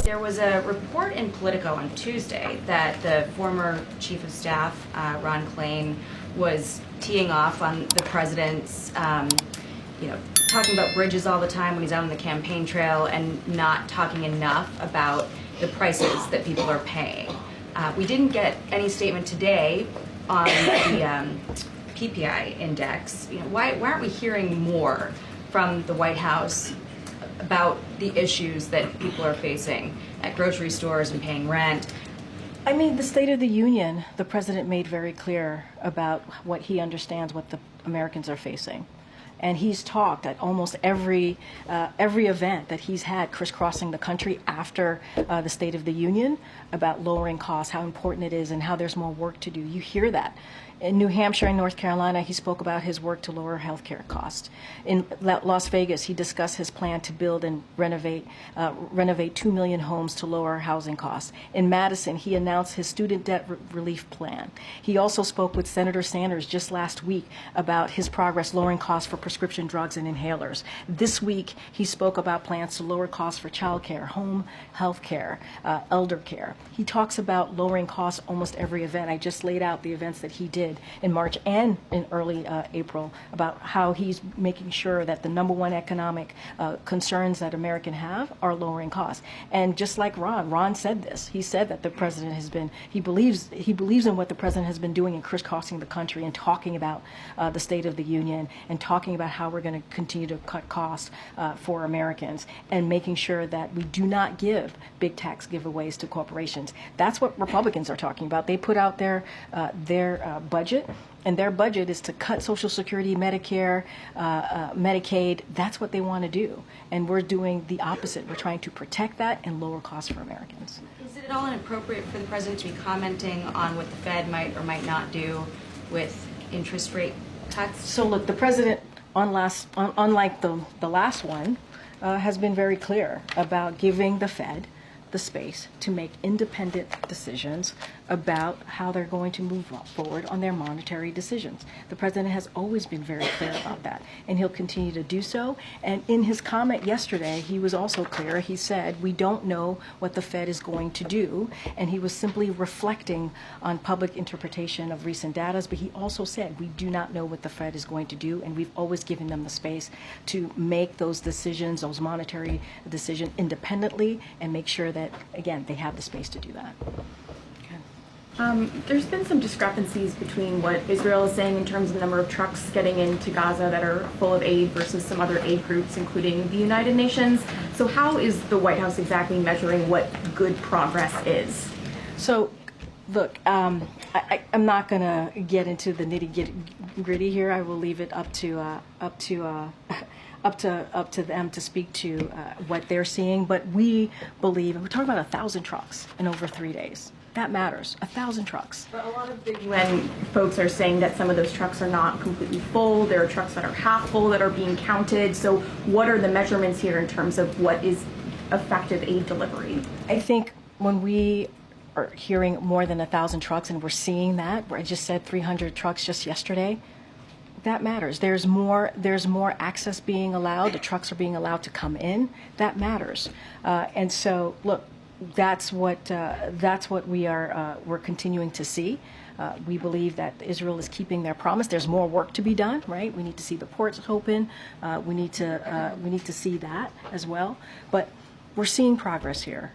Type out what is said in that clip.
There was a report in Politico on Tuesday that the former Chief of Staff, Ron Klain, was teeing off on the president's, talking about bridges all the time when he's out on the campaign trail and not talking enough about the prices that people are paying. We didn't get any statement today on the PPI index. Why aren't we hearing more from the White House about the issues that people are facing at grocery stores and paying rent? I mean, the State of the Union, the president made very clear about what he understands what the Americans are facing. And he's talked at almost every event that he's had crisscrossing the country after the State of the Union about lowering costs, how important it is, and how there's more work to do. You hear that. In New Hampshire and North Carolina, he spoke about his work to lower health care costs. In Las Vegas, he discussed his plan to build and renovate 2 million homes to lower housing costs. In Madison, he announced his student debt relief plan. He also spoke with Senator Sanders just last week about his progress lowering costs for prescription drugs and inhalers. This week, he spoke about plans to lower costs for child care, home health care, elder care. He talks about lowering costs almost every event. I just laid out the events that he did in March and in early April about how he's making sure that the number one economic concerns that Americans have are lowering costs. And just like Ron said this. He said that the president has been, he believes in what the president has been doing in crisscrossing the country and talking about the State of the Union and talking about how we're going to continue to cut costs for Americans and making sure that we do not give big tax giveaways to corporations. That's what Republicans are talking about. They put out their budget, and their budget is to cut Social Security, Medicare, Medicaid. That's what they want to do. And we're doing the opposite. We're trying to protect that and lower costs for Americans. Is it at all inappropriate for the president to be commenting on what the Fed might or might not do with interest rate cuts? So look, the president, unlike the last one, has been very clear about giving the Fed the space to make independent decisions about how they're going to move forward on their monetary decisions. The president has always been very clear about that, and he'll continue to do so. And in his comment yesterday, he was also clear. He said, we don't know what the Fed is going to do, and he was simply reflecting on public interpretation of recent data, but he also said, we do not know what the Fed is going to do, and we've always given them the space to make those decisions, those monetary decisions independently, and make sure that, again, they have the space to do that. There's been some discrepancies between what Israel is saying in terms of the number of trucks getting into Gaza that are full of aid versus some other aid groups, including the United Nations. So how is the White House exactly measuring what good progress is? So, look, I'm not going to get into the nitty-gritty here. I will leave it up to them to speak to what they're seeing. But we believe, and we're talking about 1,000 trucks in over 3 days. That matters, 1,000 trucks. But a lot of the UN folks are saying that some of those trucks are not completely full. There are trucks that are half full that are being counted. So what are the measurements here in terms of what is effective aid delivery? I think when we are hearing more than 1,000 trucks, and we're seeing that, where I just said 300 trucks just yesterday, that matters. There's more access being allowed. The trucks are being allowed to come in. That matters. And so, look, that's what we're continuing to see. We believe that Israel is keeping their promise. There's more work to be done, right? We need to see the ports open. We need to see that as well. But we're seeing progress here.